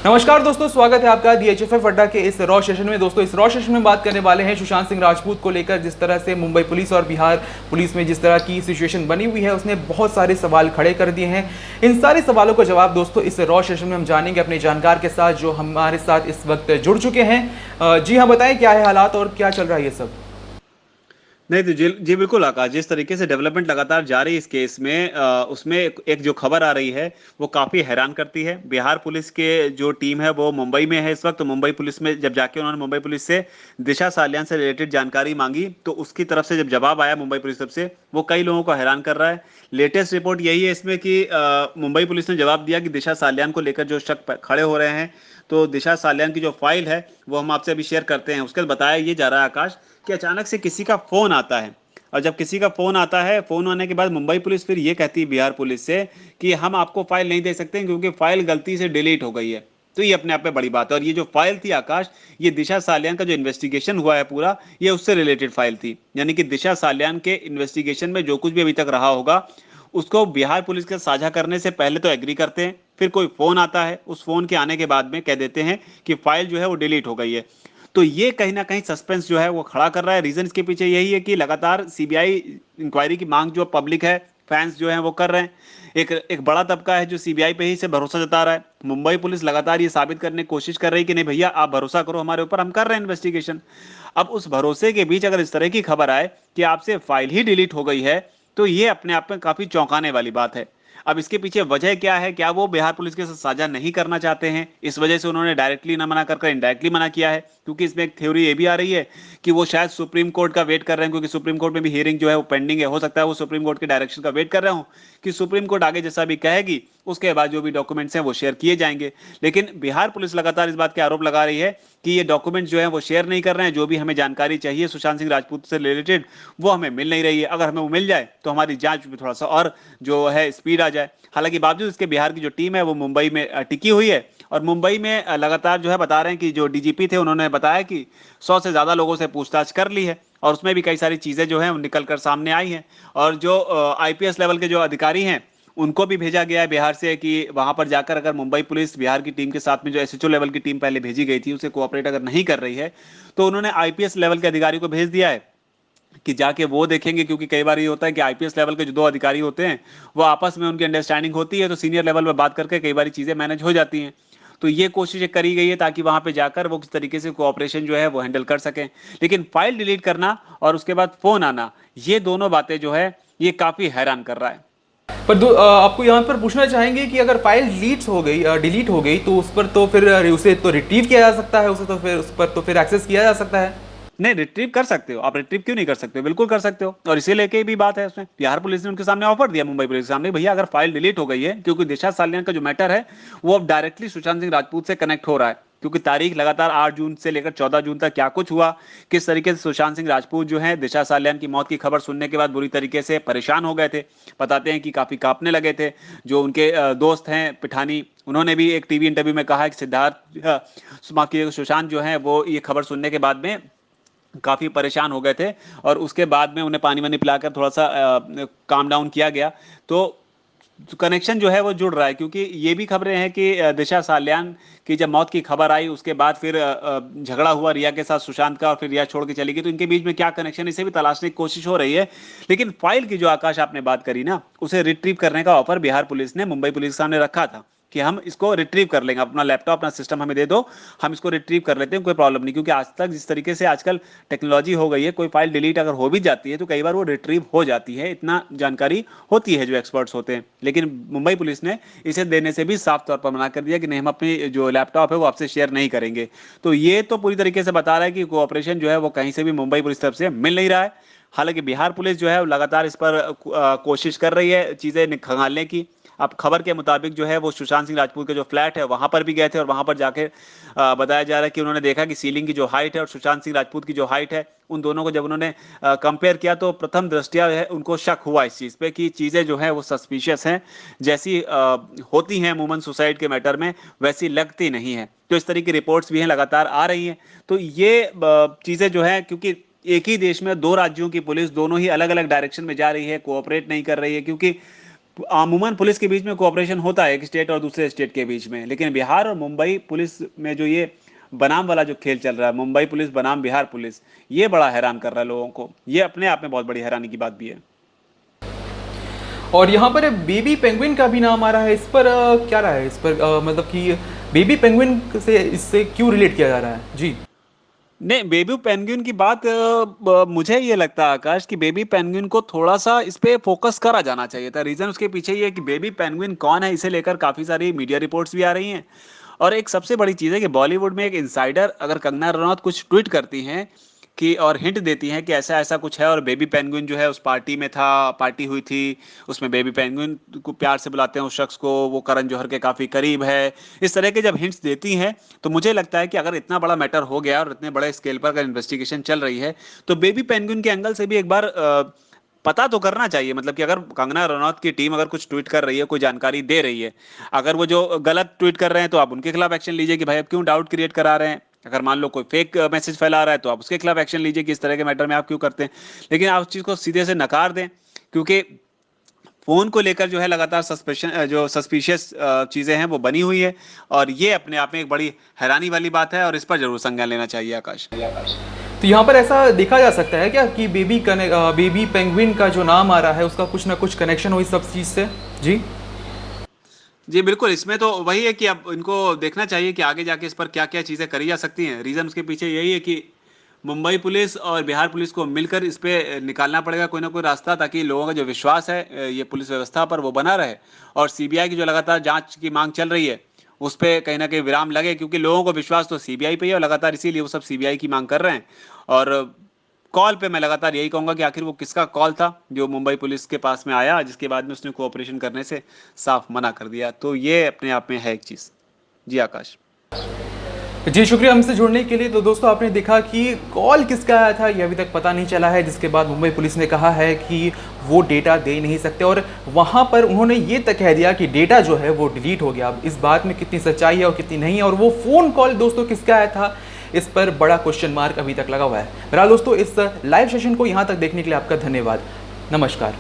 नमस्कार दोस्तों, स्वागत है आपका DHFF अड्डा के इस रॉ सेशन में। दोस्तों, इस रॉ सेशन में बात करने वाले हैं सुशांत सिंह राजपूत को लेकर। जिस तरह से मुंबई पुलिस और बिहार पुलिस में जिस तरह की सिचुएशन बनी हुई है, उसने बहुत सारे सवाल खड़े कर दिए हैं। इन सारे सवालों का जवाब दोस्तों इस रॉ सेशन में हम जानेंगे अपने जानकार के साथ, जो हमारे साथ इस वक्त जुड़ चुके हैं। जी हाँ, बताएं क्या है हालात और क्या चल रहा है ये सब। नहीं तो जी जी बिल्कुल आकाश, जिस तरीके से डेवलपमेंट लगातार जारी इस केस में उसमें एक जो खबर आ रही है वो काफी हैरान करती है। बिहार पुलिस के जो टीम है वो मुंबई में है इस वक्त। मुंबई पुलिस में जब जाके उन्होंने मुंबई पुलिस से दिशा सालियान से रिलेटेड जानकारी मांगी तो उसकी तरफ से जब जवाब आया मुंबई पुलिस तरफ से, वो कई लोगों को हैरान कर रहा है। लेटेस्ट रिपोर्ट यही है इसमें कि मुंबई पुलिस ने जवाब दिया कि दिशा सालियान को लेकर जो शक खड़े हो रहे हैं, तो दिशा सालियान की जो फाइल है वो हम आपसे अभी शेयर करते हैं। उसके बाद बताया ये जा रहा है आकाश कि अचानक से किसी का फोन आता है, और जब किसी का फोन आता है, फोन आने के बाद मुंबई पुलिस फिर ये कहती है बिहार पुलिस से कि हम आपको फाइल नहीं दे सकते क्योंकि फाइल गलती से डिलीट हो गई है। तो ये अपने आप में बड़ी बात है। और ये जो फाइल थी आकाश, ये दिशा सालियान का जो इन्वेस्टिगेशन हुआ है पूरा, ये उससे रिलेटेड फाइल थी। यानी कि दिशा सालियान के इन्वेस्टिगेशन में जो कुछ भी अभी तक रहा होगा, उसको बिहार पुलिस के साझा करने से पहले तो एग्री करते हैं, फिर कोई फोन आता है, उस फोन के आने के बाद में कह देते हैं कि फाइल जो है वो डिलीट हो गई है। तो ये कहीं ना कहीं सस्पेंस जो है वो खड़ा कर रहा है। रीजन इसके पीछे यही है कि लगातार सीबीआई इंक्वायरी की मांग जो पब्लिक है, फैंस जो है वो कर रहे हैं। एक एक बड़ा तबका है जो सीबीआई पे ही से भरोसा जता रहा है। मुंबई पुलिस लगातार ये साबित करने की कोशिश कर रही है कि नहीं भैया, आप भरोसा करो हमारे ऊपर, हम कर रहे हैं इन्वेस्टिगेशन। अब उस भरोसे के बीच अगर इस तरह की खबर आए कि आपसे फाइल ही डिलीट हो गई है, तो ये अपने आप में काफी चौंकाने वाली बात है। अब इसके पीछे वजह क्या है? क्या वो बिहार पुलिस के साथ साझा नहीं करना चाहते हैं, इस वजह से उन्होंने डायरेक्टली ना मना कर इनडायरेक्टली मना किया है? क्योंकि इसमें एक थ्योरी ये भी आ रही है कि वो शायद सुप्रीम कोर्ट का वेट कर रहे हैं, क्योंकि सुप्रीम कोर्ट में भी हियरिंग जो है वो पेंडिंग है। हो सकता है वो सुप्रीम कोर्ट के डायरेक्शन का वेट कर रहे हो कि सुप्रीम कोर्ट आगे जैसा भी कहेगी उसके बाद जो भी डॉक्यूमेंट्स हैं वो शेयर किए जाएंगे। लेकिन बिहार पुलिस लगातार इस बात के आरोप लगा रही है कि ये डॉक्यूमेंट जो है वो शेयर नहीं कर रहे हैं। जो भी हमें जानकारी चाहिए सुशांत सिंह राजपूत से रिलेटेड, वो हमें मिल नहीं रही है। अगर हमें वो मिल जाए तो हमारी जांच में थोड़ा सा और जो है स्पीड आ जाए। हालांकि बावजूद इसके बिहार की जो टीम है वो मुंबई में टिकी हुई है, और मुंबई में लगातार जो है बता रहे हैं कि जो डीजीपी थे उन्होंने बताया कि 100 से ज्यादा लोगों से पूछताछ कर ली है, और उसमें भी कई सारी चीजें जो हैं वो निकल कर सामने आई हैं। और जो आईपीएस लेवल के जो अधिकारी हैं उनको भी भेजा गया है बिहार से कि वहां पर जाकर अगर मुंबई पुलिस बिहार की टीम के साथ में जो एसएचओ लेवल की टीम पहले भेजी गई थी उसे कोऑपरेट अगर नहीं कर रही है, तो उन्होंने आईपीएस लेवल के अधिकारी को भेज दिया है कि जाके वो देखेंगे। क्योंकि कई बार ये होता है कि आईपीएस लेवल के जो दो अधिकारी होते हैं वो आपस में उनकी अंडरस्टैंडिंग होती है, तो सीनियर लेवल पर बात करके कई बार चीजें मैनेज हो जाती हैं। तो ये कोशिश करी गई है ताकि वहां पे जाकर वो किस तरीके से कोऑपरेशन जो है वो हैंडल कर सकें। लेकिन फाइल डिलीट करना और उसके बाद फोन आना, ये दोनों बातें जो है ये काफी हैरान कर रहा है। आपको यहाँ पर पूछना चाहेंगे कि अगर फाइल डिलीट हो गई तो उस पर तो फिर उसे तो रिट्रीव किया जा सकता है, उसे तो फिर उस पर तो फिर एक्सेस किया जा सकता है। नहीं, रिट्रीव कर सकते हो आप। रिट्रीव क्यों नहीं कर सकते हो? बिल्कुल कर सकते हो। और इसे लेके भी बात है उसमें, बिहार पुलिस ने उनके सामने ऑफर दिया, मुंबई पुलिस के सामने, भैया अगर फाइल डिलीट हो गई है, क्योंकि दिशा सालियान का जो मैटर है वो अब डायरेक्टली सुशांत सिंह राजपूत से कनेक्ट हो रहा है। क्योंकि तारीख लगातार 8 जून से लेकर 14 जून तक क्या कुछ हुआ, किस तरीके से सुशांत सिंह राजपूत जो है दिशा सालियान की मौत की खबर सुनने के बाद बुरी तरीके से परेशान हो गए थे। बताते हैं कि काफी कांपने लगे थे। जो उनके दोस्त हैं पिठानी, उन्होंने भी एक टीवी इंटरव्यू में कहा कि सुशांत जो है वो ये खबर सुनने के बाद में काफी परेशान हो गए थे, और उसके बाद में उन्हें पानी वानी पिलाकर थोड़ा सा काम डाउन किया गया। तो कनेक्शन जो है वो जुड़ रहा है, क्योंकि ये भी खबरें हैं कि दिशा सालियान की जब मौत की खबर आई उसके बाद फिर झगड़ा हुआ रिया के साथ सुशांत का, और फिर रिया छोड़ के चली गई। तो इनके बीच में क्या कनेक्शन, इसे भी तलाशने की कोशिश हो रही है। लेकिन फाइल की जो आकाश आपने बात करी ना, उसे रिट्रीव करने का ऑफर बिहार पुलिस ने मुंबई पुलिस के सामने रखा था कि हम इसको रिट्रीव कर लेंगे, अपना लैपटॉप अपना सिस्टम हमें दे दो, हम इसको रिट्रीव कर लेते हैं, कोई प्रॉब्लम नहीं। क्योंकि आज तक जिस तरीके से आजकल टेक्नोलॉजी हो गई है, कोई फाइल डिलीट अगर हो भी जाती है तो कई बार वो रिट्रीव हो जाती है, इतना जानकारी होती है जो एक्सपर्ट्स होते हैं। लेकिन मुंबई पुलिस ने इसे देने से भी साफ तौर पर मना कर दिया कि नहीं, हम अपनी जो लैपटॉप है वो आपसे शेयर नहीं करेंगे। तो ये तो पूरी तरीके से बता रहा है कि कोऑपरेशन जो है वो कहीं से भी मुंबई पुलिस तरफ से मिल नहीं रहा है। हालांकि बिहार पुलिस जो है लगातार इस पर कोशिश कर रही है चीजें खंगालने की। अब खबर के मुताबिक जो है वो सुशांत सिंह राजपूत के जो फ्लैट है वहां पर भी गए थे, और वहां पर जाकर बताया जा रहा है कि उन्होंने देखा कि सीलिंग की जो हाइट है और सुशांत सिंह राजपूत की जो हाइट है, उन दोनों को जब उन्होंने कंपेयर किया तो प्रथम दृष्टया है उनको शक हुआ इस चीज पे कि चीजें जो है वो सस्पिशियस हैं। जैसी होती हैं अमूमन सुसाइड के मैटर में, वैसी लगती नहीं है। तो इस तरह की रिपोर्ट्स भी हैं, लगातार आ रही हैं। तो ये चीजें जो है, क्योंकि एक ही देश में दो राज्यों की पुलिस दोनों ही अलग अलग डायरेक्शन में जा रही है, कोऑपरेट नहीं कर रही है, क्योंकि अमूमन पुलिस के बीच में कोऑपरेशन होता है एक स्टेट और दूसरे स्टेट के बीच में, लेकिन बिहार और मुंबई पुलिस में जो ये बनाम वाला जो खेल चल रहा है, मुंबई पुलिस बनाम बिहार पुलिस, ये बड़ा हैरान कर रहा है लोगों को। ये अपने आप में बहुत बड़ी हैरानी की बात भी है। और यहाँ पर बेबी पेंगुइन का भी नाम आ रहा है, इस पर क्या रहा है, इस पर मतलब कि बेबी पेंगुइन से इससे क्यों रिलेट किया जा रहा है जी? नहीं, बेबी पेंगुइन की बात मुझे ये लगता है आकाश कि बेबी पेंगुइन को थोड़ा सा इस पे फोकस करा जाना चाहिए था। रीजन उसके पीछे ये है कि बेबी पेंगुइन कौन है, इसे लेकर काफी सारी मीडिया रिपोर्ट्स भी आ रही हैं। और एक सबसे बड़ी चीज है कि बॉलीवुड में एक इनसाइडर अगर कंगना रनौत कुछ ट्वीट करती हैं कि और हिंट देती हैं कि ऐसा ऐसा कुछ है और बेबी पेंगुइन जो है उस पार्टी में था, पार्टी हुई थी, उसमें बेबी पेंगुइन को प्यार से बुलाते हैं उस शख्स को, वो करण जौहर के काफी करीब है। इस तरह के जब हिंट्स देती हैं तो मुझे लगता है कि अगर इतना बड़ा मैटर हो गया और इतने बड़े स्केल पर अगर इन्वेस्टिगेशन चल रही है तो बेबी पेंगुइन के एंगल से भी एक बार पता तो करना चाहिए। मतलब कि अगर कंगना रनौत की टीम अगर कुछ ट्वीट कर रही है, कोई जानकारी दे रही है, अगर वो जो गलत ट्वीट कर रहे हैं तो आप उनके खिलाफ एक्शन लीजिए कि भाई आप क्यों डाउट क्रिएट करा रहे हैं। अगर मान लो कोई फेक मैसेज फैला रहा है तो आप उसके खिलाफ एक्शन लीजिए कि इस तरह के मैटर में आप क्यों करते हैं। लेकिन आप उस चीज को सीधे से नकार दें, क्योंकि फोन को लेकर जो है लगातार सस्पेशन जो सस्पिशियस चीजें हैं वो बनी हुई है, और ये अपने आप में एक बड़ी हैरानी वाली बात है और इस पर जरूर संज्ञान लेना चाहिए आकाश। तो यहाँ पर ऐसा देखा जा सकता है क्या कि बेबी पेंगुइन का जो नाम आ रहा है उसका कुछ ना कुछ कनेक्शन हो इस सब चीज से जी? जी बिल्कुल, इसमें तो वही है कि अब इनको देखना चाहिए कि आगे जाके इस पर क्या क्या चीजें करी जा सकती हैं। रीजन उसके पीछे यही है कि मुंबई पुलिस और बिहार पुलिस को मिलकर इस पे निकालना पड़ेगा कोई ना कोई रास्ता, ताकि लोगों का जो विश्वास है ये पुलिस व्यवस्था पर वो बना रहे, और सीबीआई की जो लगातार जांच की मांग चल रही है उस पे कहीं ना कहीं विराम लगे, क्योंकि लोगों को विश्वास तो सीबीआई पे ही है और लगातार इसीलिए वो सब सीबीआई की मांग कर रहे हैं। और कॉल पे मैं लगातार यही कहूंगा कि आखिर वो किसका कॉल था जो मुंबई पुलिस के पास में आया, जिसके बाद में उसने कोऑपरेशन करने से साफ मना कर दिया। तो ये अपने आप में है एक चीज। जी आकाश। जी शुक्रिया हमसे जुड़ने के लिए। तो दोस्तों आपने देखा कि कॉल किसका आया था ये अभी तक पता नहीं चला है, जिसके बाद मुंबई पुलिस ने कहा है कि वो डेटा दे नहीं सकते, और वहाँ पर उन्होंने ये तक कह दिया कि डेटा जो है वो डिलीट हो गया। अब इस बात में कितनी सच्चाई है और कितनी नहीं है, और वो फ़ोन कॉल दोस्तों किसका आया था, इस पर बड़ा क्वेश्चन मार्क अभी तक लगा हुआ है। बहरहाल दोस्तों, इस लाइव सेशन को यहाँ तक देखने के लिए आपका धन्यवाद। नमस्कार।